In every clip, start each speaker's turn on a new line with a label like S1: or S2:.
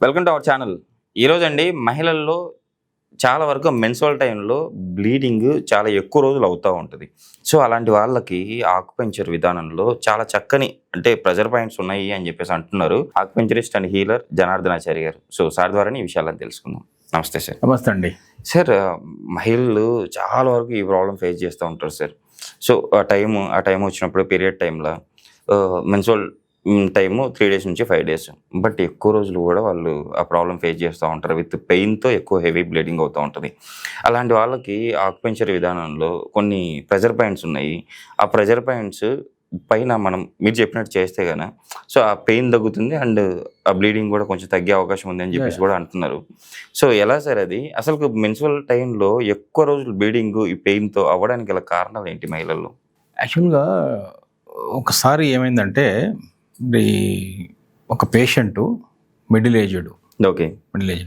S1: Welcome to our channel. ఈరోజు అండి మహిళల్లో చాలా వరకు మెన్స్ట్రువల్ టైంలో బ్లీడింగ్ చాలా ఎక్కువ రోజులు అవుతూ ఉంటుంది. సో అలాంటి వాళ్ళకి ఆక్యుపంక్చర్ విధానంలో చాలా చక్కని అంటే ప్రెజర్ పాయింట్స్ ఉన్నాయి అని చెప్పేసి అంటున్నారు ఆక్యుపంక్చరిస్ట్ అండ్ హీలర్ జనార్దనాచారి గారు. సో సార్ ద్వారానే ఈ విషయాలను తెలుసుకుందాం. నమస్తే సార్.
S2: నమస్తే అండి
S1: సార్, మహిళలు చాలా వరకు ఈ ప్రాబ్లం ఫేస్ చేస్తూ ఉంటారు సార్. సో ఆ టైం వచ్చినప్పుడు పీరియడ్ టైంలో మెన్స్ట్రువల్ టైము 3 days నుంచి 5 days, బట్ ఎక్కువ రోజులు కూడా వాళ్ళు ఆ ప్రాబ్లం ఫేస్ చేస్తూ ఉంటారు. విత్ పెయిన్తో ఎక్కువ హెవీ బ్లీడింగ్ అవుతూ ఉంటుంది. అలాంటి వాళ్ళకి ఆక్యుపంక్చర్ విధానంలో కొన్ని ప్రెజర్ పాయింట్స్ ఉన్నాయి. ఆ ప్రెజర్ పాయింట్స్ పైన మనం మీరు చెప్పినట్టు చేస్తే కనుక సో ఆ పెయిన్ తగ్గుతుంది అండ్ ఆ బ్లీడింగ్ కూడా కొంచెం తగ్గే అవకాశం ఉంది అని చెప్పేసి కూడా అంటున్నారు. సో ఎలా సార్ అది అసలు మెన్స్ట్రువల్ టైంలో ఎక్కువ రోజులు బ్లీడింగ్ ఈ పెయిన్తో అవ్వడానికి గల కారణాలు ఏంటి మహిళల్లో?
S2: యాక్చువల్గా ఒకసారి ఏమైందంటే ఒక పేషెంటు మిడిల్ ఏజ్డ్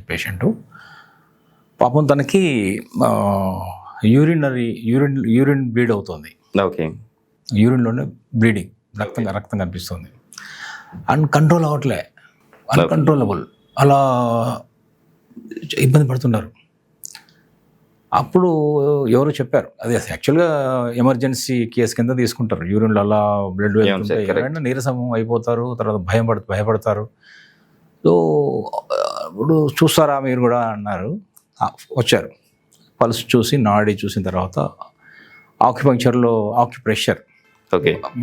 S2: పేషెంటు పాపం తనకి యూరిన్ బ్లీడ్ అవుతుంది. యూరిన్లోనే బ్లీడింగ్ రక్తం కనిపిస్తుంది. అన్కంట్రోల్ అవ్వట్లే, అన్కంట్రోలబుల్, అలా ఇబ్బంది పడుతున్నారు. అప్పుడు ఎవరు చెప్పారు, అది యాక్చువల్గా ఎమర్జెన్సీ కేసు కింద తీసుకుంటారు. యూరిన్లో అలా బ్లడ్ వెళ్తుంటే ఎవరైనా నీరసం అయిపోతారు, తర్వాత భయపడతారు. సో ఇప్పుడు చూస్తారా మీరు కూడా అన్నారు. వచ్చారు, పల్స్ చూసి నాడి చూసిన తర్వాత ఆక్యుపంక్చర్లో ఆక్యుప్రెషర్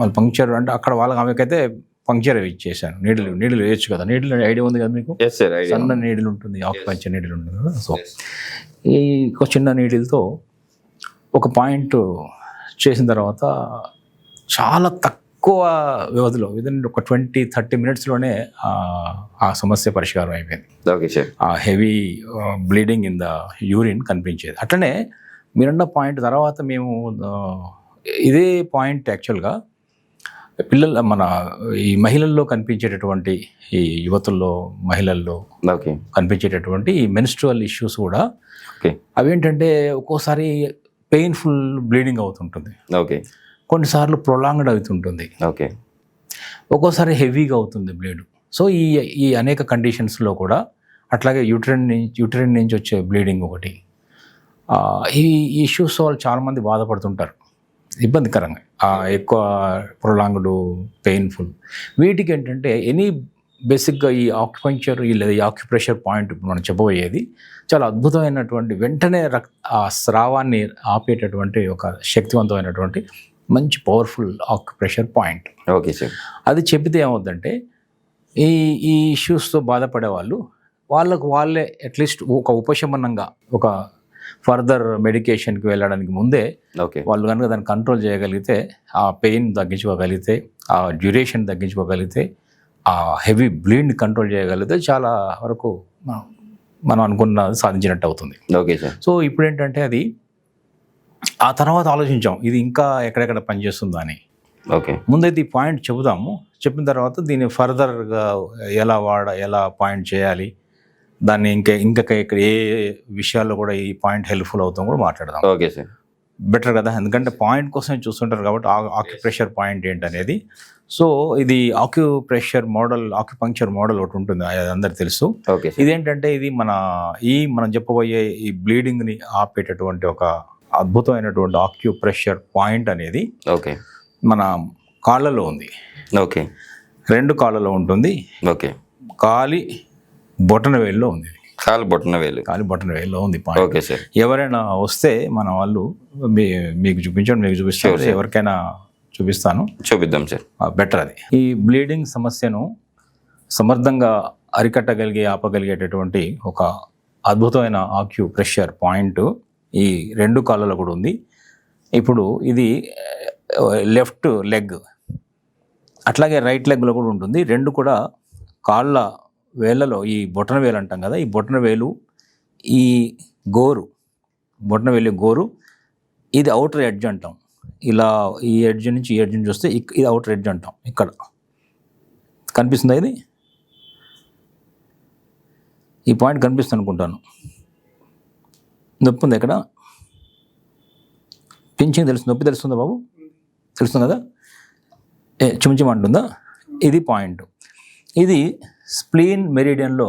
S2: మళ్ళీ పంక్చర్ అంటే అక్కడ వాళ్ళకి ఆమెకైతే పంక్చర్ ఇచ్చేసాను. నీడిల్ వేయచ్చు కదా, నీడిల్ ఐడియా ఉంది కదా మీకు, సన్న నీడిల్ ఉంటుంది, ఆక్యుపంక్చర్ నీడిల్ ఉంటుంది కదా. సో ఈ ఒక చిన్న నీడిల్తో ఒక పాయింట్ చేసిన తర్వాత చాలా తక్కువ వ్యవధిలో విదిన్ ఒక 20-30 minutesలోనే ఆ సమస్య పరిష్కారం అయిపోయింది. ఆ heavy bleeding in the urine కనిపించేది. అట్లనే మీరన్న పాయింట్ తర్వాత మేము ఇదే పాయింట్ యాక్చువల్గా మన ఈ మహిళల్లో కనిపించేటటువంటి, ఈ యువతుల్లో మహిళల్లో కనిపించేటటువంటి ఈ మెన్స్ట్రువల్ ఇష్యూస్ కూడా అవేంటంటే ఒక్కోసారి పెయిన్ఫుల్ బ్లీడింగ్ అవుతుంటుంది, కొన్నిసార్లు ప్రొలాంగ్డ్ అవుతుంటుంది, ఒక్కోసారి హెవీగా అవుతుంది బ్లీడ్. సో ఈ అనేక కండిషన్స్లో కూడా అట్లాగే యూట్రైన్ నుంచి వచ్చే బ్లీడింగ్ ఒకటి, ఈ ఇష్యూస్ వాళ్ళు చాలామంది బాధపడుతుంటారు ఇబ్బందికరంగా, ఎక్కువ ప్రొలాంగ్డ్ పెయిన్ఫుల్. వీటికి ఏంటంటే బేసిక్గా ఈ ఆక్యుపంక్చర్ లేదా ఈ ఆక్యుప్రెషర్ పాయింట్ మనం చెప్పబోయేది చాలా అద్భుతమైనటువంటి, వెంటనే ఆ స్రావాన్ని ఆపేటటువంటి ఒక శక్తివంతమైనటువంటి మంచి పవర్ఫుల్ ఆక్యుప్రెషర్ పాయింట్. అది చెబితే ఏమవుద్దంటే ఈ ఇష్యూస్తో బాధపడే వాళ్ళే అట్లీస్ట్ ఒక ఉపశమనంగా, ఒక ఫర్దర్ మెడికేషన్కి వెళ్ళడానికి ముందే వాళ్ళు కనుక దాన్ని కంట్రోల్ చేయగలిగితే, ఆ పెయిన్ తగ్గించుకోగలిగితే, ఆ డ్యూరేషన్ తగ్గించుకోగలిగితే, ఆ హెవీ బ్లీడ్ని కంట్రోల్ చేయగలిగితే చాలా వరకు మనం అనుకున్నది సాధించినట్టు అవుతుంది. సో ఇప్పుడు ఏంటంటే అది ఆ తర్వాత ఆలోచించాం ఇది ఇంకా ఎక్కడెక్కడ పనిచేస్తుందా అని. ముందైతే ఈ పాయింట్ చెబుదాము, చెప్పిన తర్వాత దీన్ని ఫర్దర్గా ఎలా పాయింట్ చేయాలి, దాన్ని ఇంకా ఇక్కడ ఏ విషయాల్లో కూడా ఈ పాయింట్ హెల్ప్ఫుల్ అవుతాం కూడా మాట్లాడదాం. బెటర్ కదా, ఎందుకంటే పాయింట్ కోసం చూస్తుంటారు కాబట్టి ఆక్యుప్రెషర్ పాయింట్ ఏంటనేది. సో ఇది ఆక్యుపంక్చర్ మోడల్ ఒకటి ఉంటుంది, అది అందరికి తెలుసు. ఇదేంటంటే ఇది మనం చెప్పబోయే ఈ బ్లీడింగ్ని ఆపేటటువంటి ఒక అద్భుతమైనటువంటి ఆక్యుప్రెషర్ పాయింట్ అనేది మన కాళ్ళలో ఉంది. 2 కాళ్ళలో ఉంటుంది, కాలి బొటన వేలులో ఉంది. కాలి బొటన వేలులో ఉంది పాయింట్. ఎవరైనా వస్తే మన వాళ్ళు మీకు చూపిస్తాను, ఎవరికైనా చూపిద్దాం సార్, బెటర్. అది ఈ బ్లీడింగ్ సమస్యను సమర్థంగా ఆపగలిగేటటువంటి ఒక అద్భుతమైన ఆక్యుప్రెషర్ పాయింట్ ఈ 2 కాళ్ళలో కూడా ఉంది. ఇప్పుడు ఇది లెఫ్ట్ లెగ్, అట్లాగే రైట్ లెగ్లో కూడా ఉంటుంది. 2 కూడా కాళ్ళ వేళ్ళలో, ఈ బొటన వేలు అంటాం కదా, ఈ బొటన వేలు, ఈ గోరు, ఇది అవుటర్ ఎడ్జ్ అంటాం. ఇలా ఈ ఎడ్జ్ నుంచి చూస్తే ఇది అవుటర్ ఎడ్జ్ అంటాం. ఇక్కడ కనిపిస్తుందా, ఇది ఈ పాయింట్ కనిపిస్తుంది అనుకుంటాను. నొప్పి ఉంది ఇక్కడ, పింఛింగ్ నొప్పి తెలుస్తుందా బాబు? తెలుస్తుంది కదా, చిమచిమ అంటుందా? ఇది పాయింట్. ఇది స్ప్లీన్ మెరిడియన్లో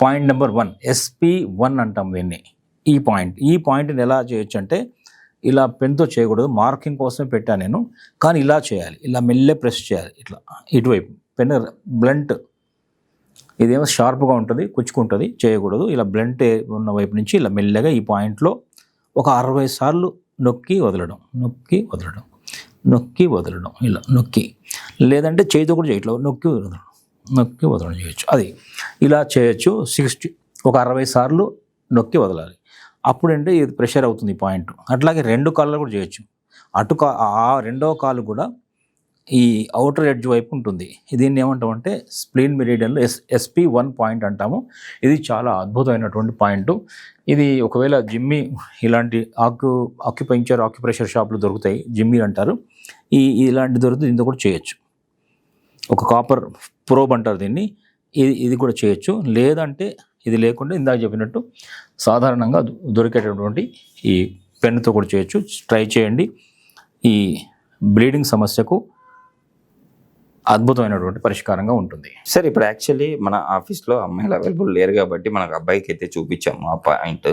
S2: పాయింట్ నెంబర్ 1 SP1 అంటాం దీన్ని. ఈ పాయింట్ని ఎలా చేయొచ్చు అంటే ఇలా పెన్తో చేయకూడదు, మార్కింగ్ కోసమే పెట్టాను నేను, కానీ ఇలా చేయాలి, ఇలా మెల్లె ప్రెస్ చేయాలి, ఇట్లా ఇటువైపు పెన్ బ్లంట్, ఇదేమో షార్ప్గా ఉంటుంది, కుచ్చుకుంటుంది, చేయకూడదు. ఇలా బ్లంట్ ఉన్న వైపు నుంచి ఇలా మెల్లగా ఈ పాయింట్లో ఒక 60 సార్లు నొక్కి వదలడం, నొక్కి వదలడం, నొక్కి వదలడం, ఇలా నొక్కి, లేదంటే చేతితో కూడా చేయట్లో నొక్కి వదలడం, నొక్కి వదలడం చేయొచ్చు. అది ఇలా చేయొచ్చు. 60 సార్లు నొక్కి వదలాలి. అప్పుడంటే ఇది ప్రెషర్ అవుతుంది ఈ పాయింట్. అట్లాగే 2 కాళ్ళు కూడా చేయొచ్చు. ఆ రెండవ కాలు కూడా ఈ అవుటర్ ఎడ్జ్ వైపు ఉంటుంది. దీన్ని ఏమంటామంటే స్ప్లీన్ మెరిడియన్లో SP1 పాయింట్ అంటాము. ఇది చాలా అద్భుతమైనటువంటి పాయింట్. ఇది ఒకవేళ జిమ్మీ ఇలాంటి ఆక్యుప్రెషర్ షాపులు దొరుకుతాయి, జిమ్మీ అంటారు. ఇలాంటి దొరుకుతుంది, దీంతో కూడా చేయొచ్చు. ఒక కాపర్ ప్రోబ్ అంటారు దీన్ని, ఇది కూడా చేయొచ్చు. లేదంటే ఇది లేకుండా ఇందాక చెప్పినట్టు సాధారణంగా దొరికేటటువంటి ఈ పెన్నుతో కూడా చేయొచ్చు. ట్రై చేయండి. ఈ బ్లీడింగ్ సమస్యకు అద్భుతమైనటువంటి పరిష్కారంగా ఉంటుంది.
S1: సార్ ఇప్పుడు యాక్చువల్లీ మన ఆఫీస్లో అమ్మాయిలు అవైలబుల్ లేరు కాబట్టి మనకు అబ్బాయికి అయితే చూపించాము ఆ పాయింట్.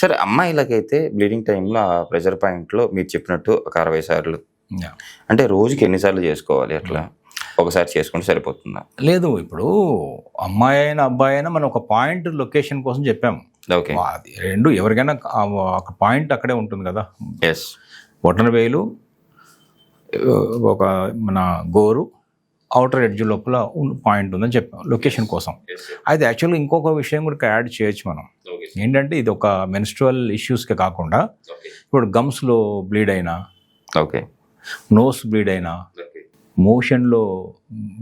S1: సరే అమ్మాయిలకైతే బ్లీడింగ్ టైంలో ఆ ప్రెషర్ పాయింట్లో మీరు చెప్పినట్టు ఒక 60 సార్లు, అంటే రోజుకి ఎన్నిసార్లు చేసుకోవాలి? అట్లా ఒకసారి చేసుకుంటే సరిపోతుందా?
S2: లేదు, ఇప్పుడు అమ్మాయి అయినా అబ్బాయి అయినా మనం ఒక పాయింట్ లొకేషన్ కోసం చెప్పాము.
S1: ఓకే,
S2: అది రెండు ఎవరికైనా ఒక పాయింట్ అక్కడే ఉంటుంది కదా.
S1: ఎస్,
S2: బొటన వేలు, ఒక మన గోరు, అవుటర్ ఎడ్జ్ లోపల పాయింట్ ఉందని చెప్పాం లొకేషన్ కోసం. అయితే యాక్చువల్గా ఇంకొక విషయం కూడా యాడ్ చేయొచ్చు మనం. ఏంటంటే ఇది ఒక మెన్స్ట్రువల్ ఇష్యూస్కే కాకుండా ఇప్పుడు గమ్స్లో బ్లీడ్ అయినా,
S1: ఓకే,
S2: నోస్ బ్లీడ్ అయినా, మోషన్లో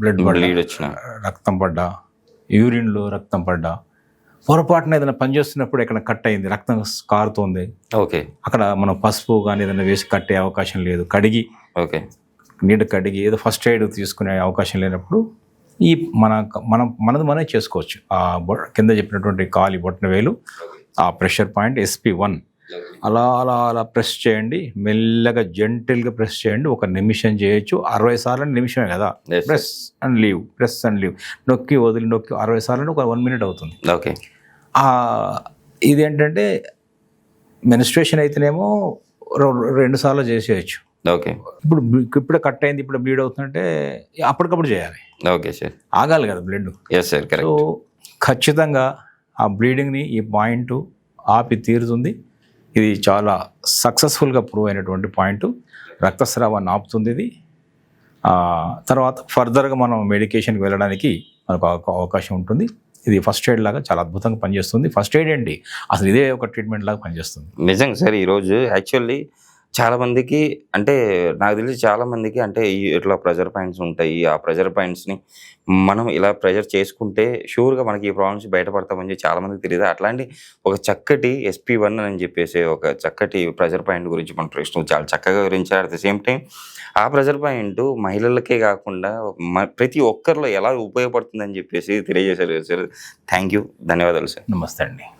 S2: బ్లీడ్
S1: వచ్చిన,
S2: రక్తం పడ్డా, యూరిన్లో రక్తం పడ్డా, పొరపాటున ఏదైనా పనిచేస్తున్నప్పుడు ఎక్కడ కట్ అయింది, రక్తం కారుతోంది,
S1: ఓకే,
S2: అక్కడ మనం పసుపు కానీ ఏదైనా వేసి కట్టే అవకాశం లేదు, కడిగి,
S1: ఓకే,
S2: నీట్ కడిగి ఏదో ఫస్ట్ ఎయిడ్ తీసుకునే అవకాశం లేనప్పుడు ఈ మనమే చేసుకోవచ్చు. ఆ కింద చెప్పినటువంటి కాలి బొట్టన వేలు, ఆ ప్రెషర్ పాయింట్ SP1 అలా అలా అలా ప్రెస్ చేయండి, మెల్లగా జెంటిల్గా ప్రెస్ చేయండి. 1 నిమిషం చేయొచ్చు. 60 సార్లు నిమిషమే కదా, press and leave, press and leave, నొక్కి వదిలి నొక్కి 60 సార్లు ఒక 1 మినిట్ అవుతుంది.
S1: ఓకే,
S2: ఇదేంటంటే మెన్స్ట్రుయేషన్ అయితేనేమో 2 సార్లు చేసేయచ్చు.
S1: ఓకే,
S2: ఇప్పుడే కట్ అయింది, ఇప్పుడు బ్లీడ్ అవుతుందంటే అప్పటికప్పుడు చేయాలి.
S1: ఓకే సార్,
S2: ఆగాలి కదా blood.
S1: Yes sir, correct.
S2: So ఖచ్చితంగా ఆ బ్లీడింగ్ని ఈ పాయింట్ ఆపి తీరుతుంది. ఇది చాలా సక్సెస్ఫుల్గా ప్రూవ్ అయినటువంటి పాయింట్. రక్తస్రావాన్ని ఆపుతుంది ఇది. తర్వాత ఫర్దర్గా మనం మెడికేషన్కి వెళ్ళడానికి మనకు అవకాశం ఉంటుంది. ఇది ఫస్ట్ ఎయిడ్ లాగా చాలా అద్భుతంగా పనిచేస్తుంది. ఫస్ట్ ఎయిడ్ ఏంటి, అసలు ఇదే ఒక ట్రీట్మెంట్ లాగా పనిచేస్తుంది.
S1: నిజంగా సార్, ఈరోజు యాక్చువల్లీ చాలామందికి, అంటే నాకు తెలిసి చాలామందికి అంటే ఇట్లా ప్రెషర్ పాయింట్స్ ఉంటాయి. ఆ ప్రెషర్ పాయింట్స్ని మనం ఇలా ప్రెషర్ చేసుకుంటే షూర్గా మనకి ఈ ప్రాబ్లమ్స్ బయటపడతామని చెప్పి చాలామందికి తెలియదు. అట్లాంటి ఒక చక్కటి SP1 అని చెప్పేసి ఒక చక్కటి ప్రెషర్ పాయింట్ గురించి మన ప్రశ్న చాలా చక్కగా వివరించారు. అట్ ద సేమ్ టైం ఆ ప్రెషర్ పాయింట్ మహిళలకే కాకుండా ప్రతి ఒక్కరిలో ఎలా ఉపయోగపడుతుందని చెప్పేసి తెలియజేశారు సార్. థ్యాంక్ యూ, ధన్యవాదాలు సార్.
S2: నమస్తే అండి.